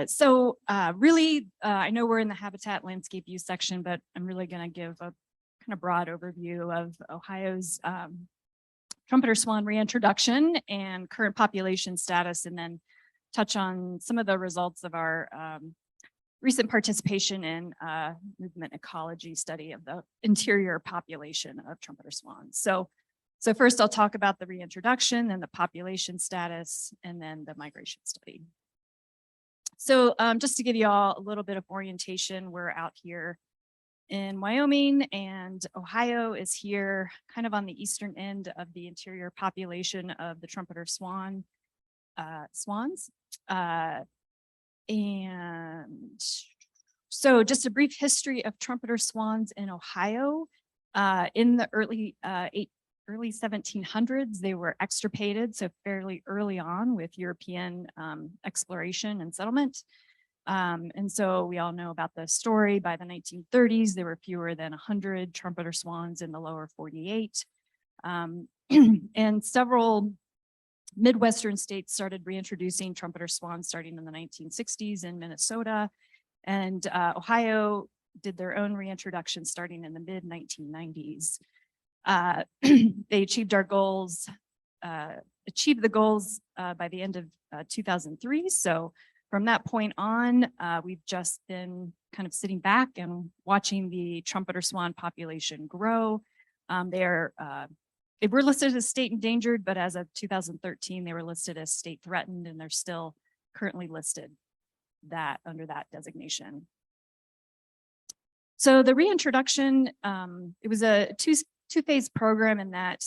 I know we're in the habitat landscape use section, but I'm really going to give a kind of broad overview of Ohio's trumpeter swan reintroduction and current population status, and then touch on some of the results of our recent participation in movement ecology study of the interior population of trumpeter swans. So first I'll talk about the reintroduction and the population status, and then the migration study. So just to give you all a little bit of orientation, we're out here in Wyoming, and Ohio is here kind of on the eastern end of the interior population of the trumpeter swans. And so just a brief history of trumpeter swans in Ohio. In the early 1700s, they were extirpated, so fairly early on with European exploration and settlement. And so we all know about the story. By the 1930s, there were fewer than 100 trumpeter swans in the lower 48. And several Midwestern states started reintroducing trumpeter swans starting in the 1960s in Minnesota, and Ohio did their own reintroduction starting in the mid-1990s. They achieved the goals by the end of 2003. So from that point on, we've just been kind of sitting back and watching the trumpeter swan population grow. They were listed as state endangered, but as of 2013, they were listed as state threatened, and they're still currently listed under that designation. So the reintroduction, it was a two-phase program in that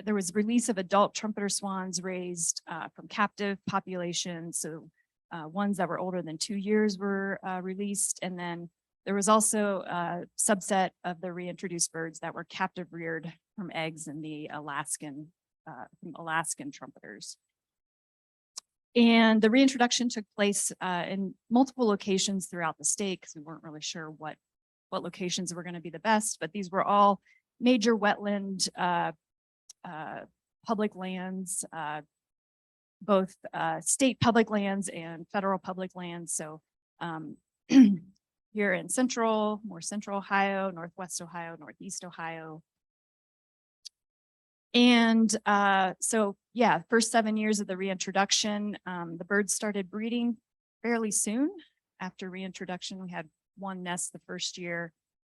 there was release of adult trumpeter swans raised from captive populations. So ones that were older than 2 years were released, and then there was also a subset of the reintroduced birds that were captive reared from eggs in the Alaskan trumpeters. And the reintroduction took place in multiple locations throughout the state, because we weren't really sure what locations were going to be the best, but these were all major wetland public lands, both state public lands and federal public lands. So here in more central Ohio, northwest Ohio, northeast Ohio. And so, yeah, first 7 years of the reintroduction, the birds started breeding fairly soon after reintroduction. We had one nest the first year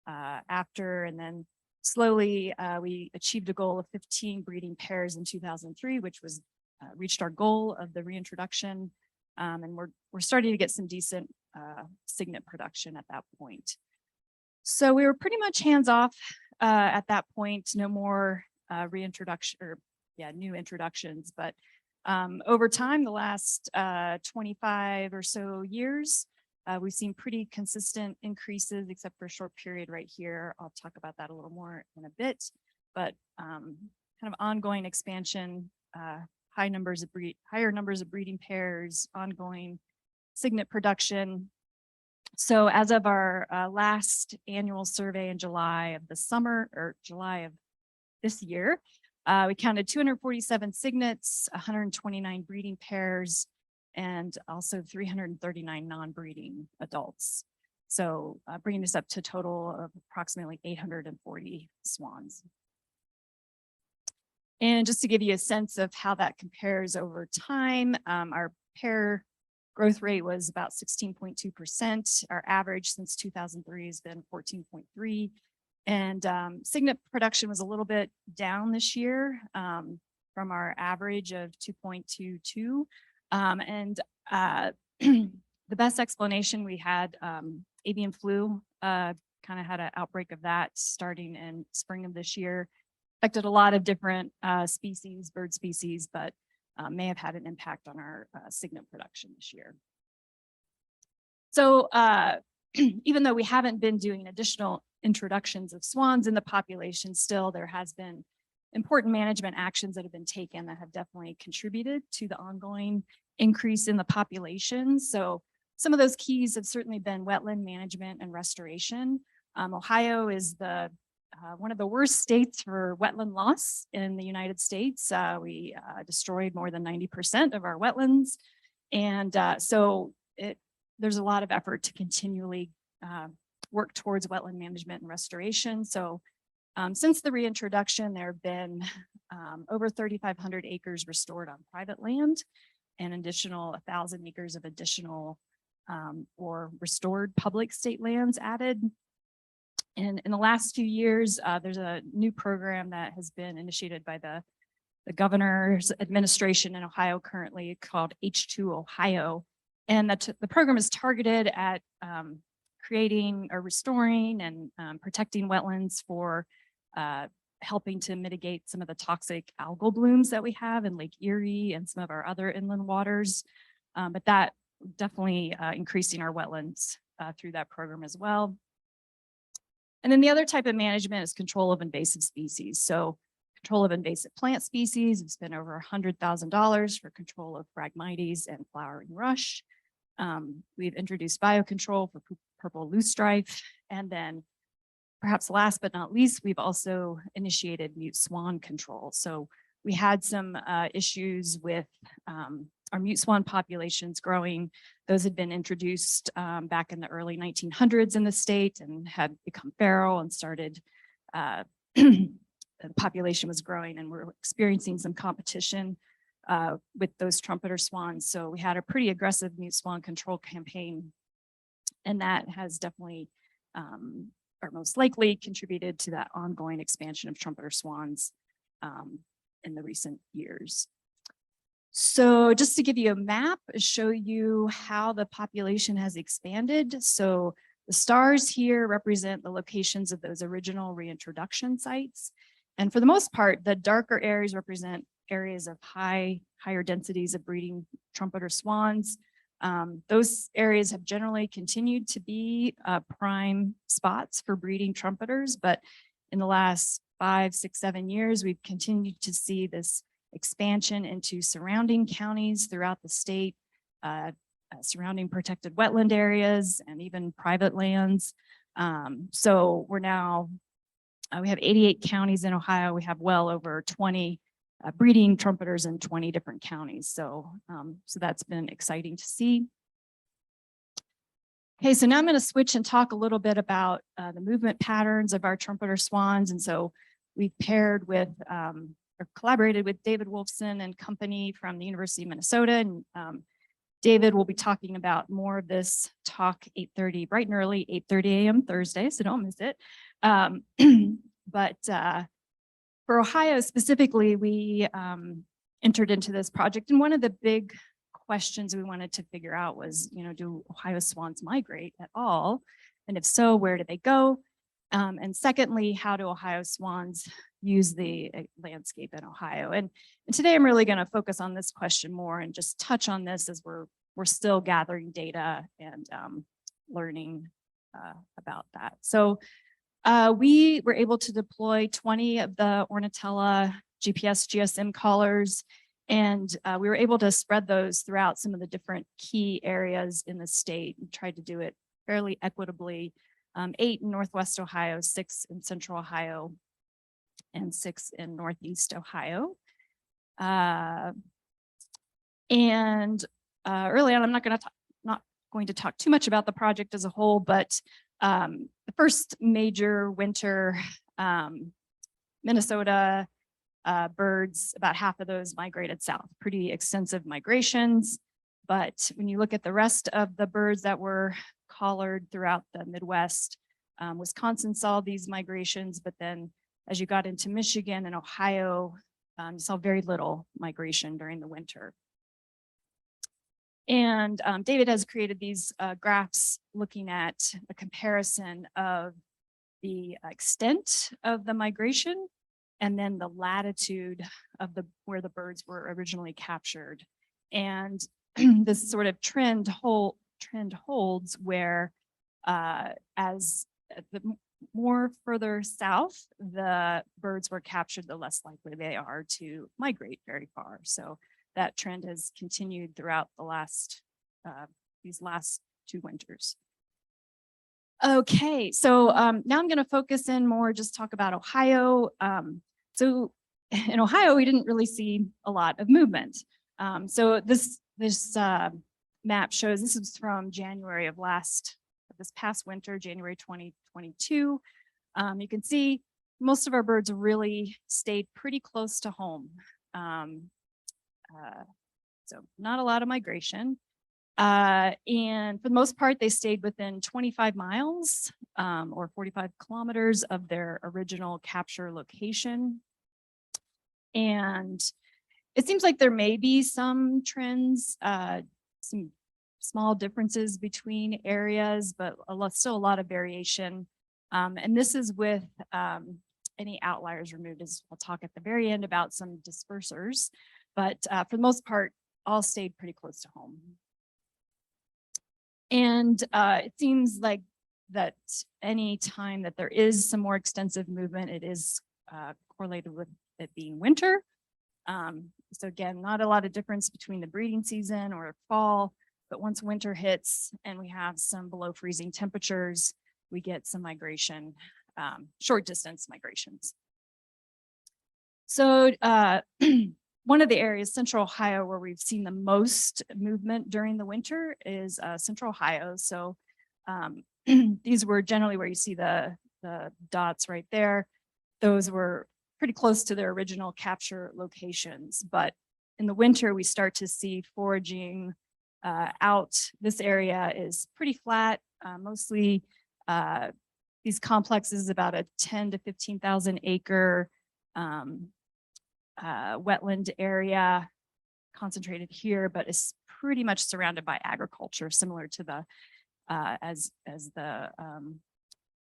after, and then slowly we achieved a goal of 15 breeding pairs in 2003, which was reached our goal of the reintroduction. And we're starting to get some decent cygnet production at that point. So we were pretty much hands off at that point. No more new introductions. But over time, the last 25 or so years, we've seen pretty consistent increases, except for a short period right here. I'll talk about that a little more in a bit. But kind of ongoing expansion, higher numbers of breeding pairs, ongoing cygnet production. So as of our last annual survey in July of this year, we counted 247 cygnets, 129 breeding pairs, and also 339 non-breeding adults. So bringing us up to a total of approximately 840 swans. And just to give you a sense of how that compares over time, our pair growth rate was about 16.2%. Our average since 2003 has been 14.3%. And cygnet production was a little bit down this year from our average of 2.22. And the best explanation, we had avian flu, kind of had an outbreak of that starting in spring of this year. Affected a lot of different bird species, but may have had an impact on our cygnet production this year. So even though we haven't been doing additional introductions of swans in the population, still there has been important management actions that have been taken that have definitely contributed to the ongoing increase in the population. So some of those keys have certainly been wetland management and restoration. Ohio is one of the worst states for wetland loss in the United States. We destroyed more than 90% of our wetlands. And there's a lot of effort to continually work towards wetland management and restoration. So since the reintroduction, there have been over 3,500 acres restored on private land, and additional 1,000 acres of additional or restored public state lands added. And in the last few years, there's a new program that has been initiated by the governor's administration in Ohio currently called H2 Ohio. And the program is targeted at creating or restoring and protecting wetlands for helping to mitigate some of the toxic algal blooms that we have in Lake Erie and some of our other inland waters. But that definitely increasing our wetlands through that program as well. And then the other type of management is control of invasive species. So control of invasive plant species, we've spent over $100,000 for control of Phragmites and flowering rush. We've introduced biocontrol for purple loosestrife. And then perhaps last but not least, we've also initiated mute swan control. So we had some issues with our mute swan populations growing. Those had been introduced back in the early 1900s in the state and had become feral and started, the population was growing, and we're experiencing some competition with those trumpeter swans. So we had a pretty aggressive mute swan control campaign, and that has definitely, or most likely, contributed to that ongoing expansion of trumpeter swans in the recent years. So just to give you a map, show you how the population has expanded. So the stars here represent the locations of those original reintroduction sites. And for the most part, the darker areas represent areas of higher densities of breeding trumpeter swans. Those areas have generally continued to be prime spots for breeding trumpeters, but in the last 5, 6, 7 years, we've continued to see this expansion into surrounding counties throughout the state, surrounding protected wetland areas and even private lands. So we're now, we have 88 counties in Ohio. We have well over 20 breeding trumpeters in 20 different counties. So, so that's been exciting to see. Okay, so now I'm going to switch and talk a little bit about the movement patterns of our trumpeter swans. And so we've paired with or collaborated with David Wolfson and company from the University of Minnesota. And David will be talking about more of this talk 8:30, bright and early, 8:30 a.m. Thursday, so don't miss it. But for Ohio specifically, we entered into this project, and one of the big questions we wanted to figure out was, do Ohio swans migrate at all? And if so, where do they go? And secondly, how do Ohio swans use the landscape in Ohio? And today I'm really going to focus on this question more and just touch on this as we're still gathering data and learning about that. So we were able to deploy 20 of the Ornatella GPS GSM collars, and we were able to spread those throughout some of the different key areas in the state and tried to do it fairly equitably. 8 in Northwest Ohio, 6 in Central Ohio, and 6 in Northeast Ohio. Early on, I'm not going to talk too much about the project as a whole, but the first major winter, Minnesota birds, about half of those migrated south, pretty extensive migrations. But when you look at the rest of the birds that were collared throughout the Midwest, Wisconsin saw these migrations, but then as you got into Michigan and Ohio, you saw very little migration during the winter. And David has created these graphs looking at a comparison of the extent of the migration and then the latitude of where the birds were originally captured. And this sort of trend holds where as the more further south the birds were captured, the less likely they are to migrate very far. So that trend has continued throughout the last these last 2 winters. Okay, so now I'm going to focus in more, just talk about Ohio. So in Ohio, we didn't really see a lot of movement. So this this map shows, this is from January of this past winter, January 2022. You can see most of our birds really stayed pretty close to home. So not a lot of migration. And for the most part, they stayed within 25 miles or 45 kilometers of their original capture location. And it seems like there may be some trends, some small differences between areas, but still a lot of variation. And this is with any outliers removed, as I'll talk at the very end about some dispersers. But for the most part, all stayed pretty close to home. And it seems like that any time that there is some more extensive movement, it is correlated with it being winter. So again, not a lot of difference between the breeding season or fall, but once winter hits and we have some below freezing temperatures, we get some migration, short distance migrations. So one of the areas, Central Ohio, where we've seen the most movement during the winter is Central Ohio. So these were generally where you see the dots right there. Those were pretty close to their original capture locations. But in the winter, we start to see foraging out. This area is pretty flat, mostly these complexes, about a 10 to 15,000 acre wetland area concentrated here, but is pretty much surrounded by agriculture, similar to the as the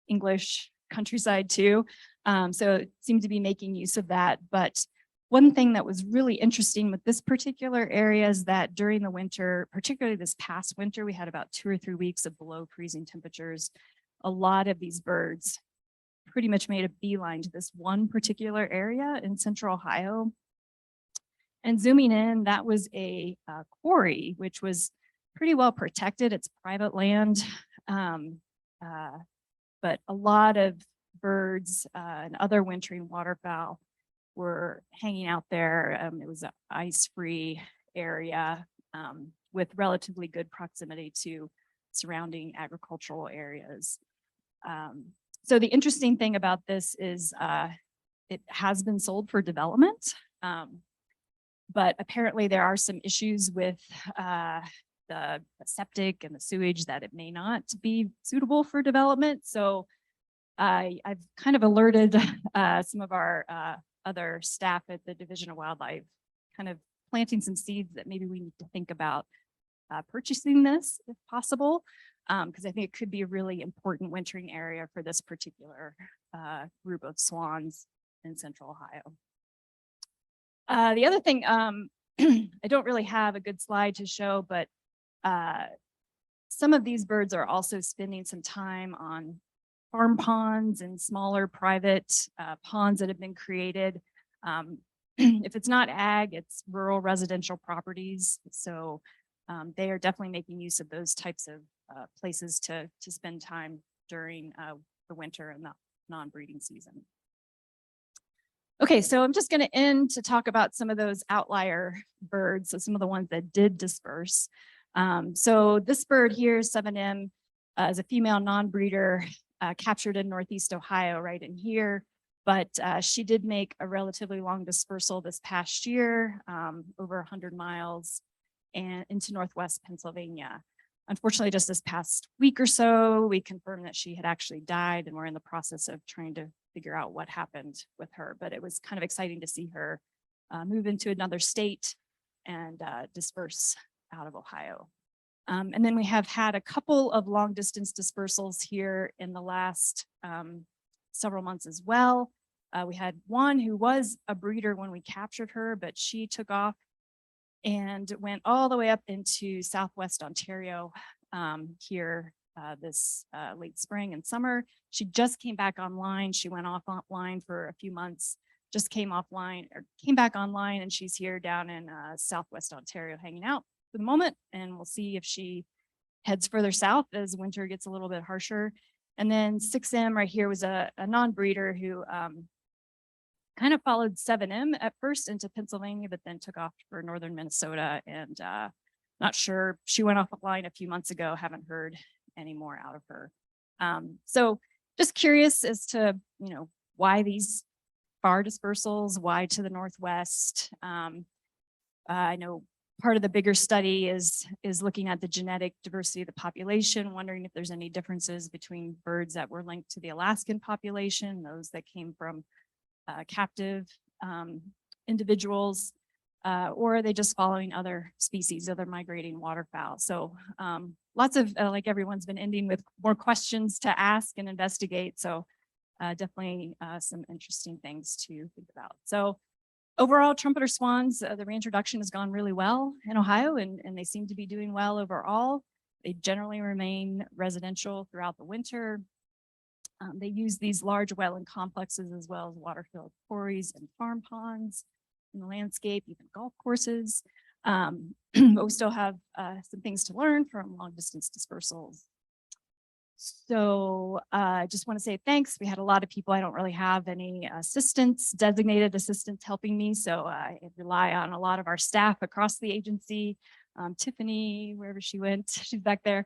English countryside too. So it seemed to be making use of that. But one thing that was really interesting with this particular area is that during the winter, particularly this past winter, we had about 2 or 3 weeks of below freezing temperatures. A lot of these birds pretty much made a beeline to this one particular area in Central Ohio. And zooming in, that was a quarry, which was pretty well protected. It's private land, but a lot of birds and other wintering waterfowl were hanging out there. It was an ice-free area with relatively good proximity to surrounding agricultural areas. So the interesting thing about this is it has been sold for development, but apparently there are some issues with the septic and the sewage that it may not be suitable for development. So I've kind of alerted some of our other staff at the Division of Wildlife, kind of planting some seeds that maybe we need to think about purchasing this if possible, because I think it could be a really important wintering area for this particular group of swans in Central Ohio. The other thing, I don't really have a good slide to show, but some of these birds are also spending some time on farm ponds and smaller private ponds that have been created. If it's not ag, it's rural residential properties. So they are definitely making use of those types of places to spend time during the winter and the non-breeding season. Okay, so I'm just going to end to talk about some of those outlier birds, so some of the ones that did disperse. So this bird here, 7M, is a female non-breeder captured in Northeast Ohio, right in here. But she did make a relatively long dispersal this past year, over 100 miles, and into Northwest Pennsylvania. Unfortunately, just this past week or so, we confirmed that she had actually died, and we're in the process of trying to figure out what happened with her. But it was kind of exciting to see her move into another state and disperse out of Ohio. And then we have had a couple of long distance dispersals here in the last several months as well. We had one who was a breeder when we captured her, but she took off and went all the way up into Southwest Ontario here this late spring and summer. She just came back online. She went offline for a few months, just came offline or came back online, and she's here down in Southwest Ontario hanging out for the moment. And we'll see if she heads further south as winter gets a little bit harsher. And then 6M right here was a non-breeder who kind of followed 7M at first into Pennsylvania, but then took off for northern Minnesota and Not sure. She went offline a few months ago. Haven't heard any more out of her. So just curious as to, why these far dispersals, why to the northwest. I know part of the bigger study is looking at the genetic diversity of the population, wondering if there's any differences between birds that were linked to the Alaskan population, those that came from captive individuals, or are they just following other species, other migrating waterfowl? So lots of, like everyone's been ending with more questions to ask and investigate. So definitely some interesting things to think about. So overall, trumpeter swans, the reintroduction has gone really well in Ohio, and they seem to be doing well overall. They generally remain residential throughout the winter. They use these large wetland complexes as well as water-filled quarries and farm ponds in the landscape, even golf courses. But we still have some things to learn from long-distance dispersals. So I just want to say thanks. We had a lot of people. I don't really have any assistants, designated assistants helping me. So I rely on a lot of our staff across the agency. Tiffany, wherever she went, she's back there.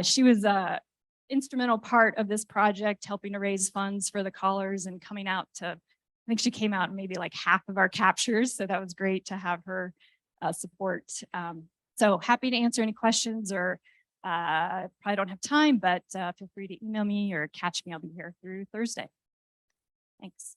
She was a instrumental part of this project, helping to raise funds for the callers and coming out to, I think she came out in maybe like half of our captures. So that was great to have her support. So happy to answer any questions, or probably don't have time, but feel free to email me or catch me. I'll be here through Thursday. Thanks.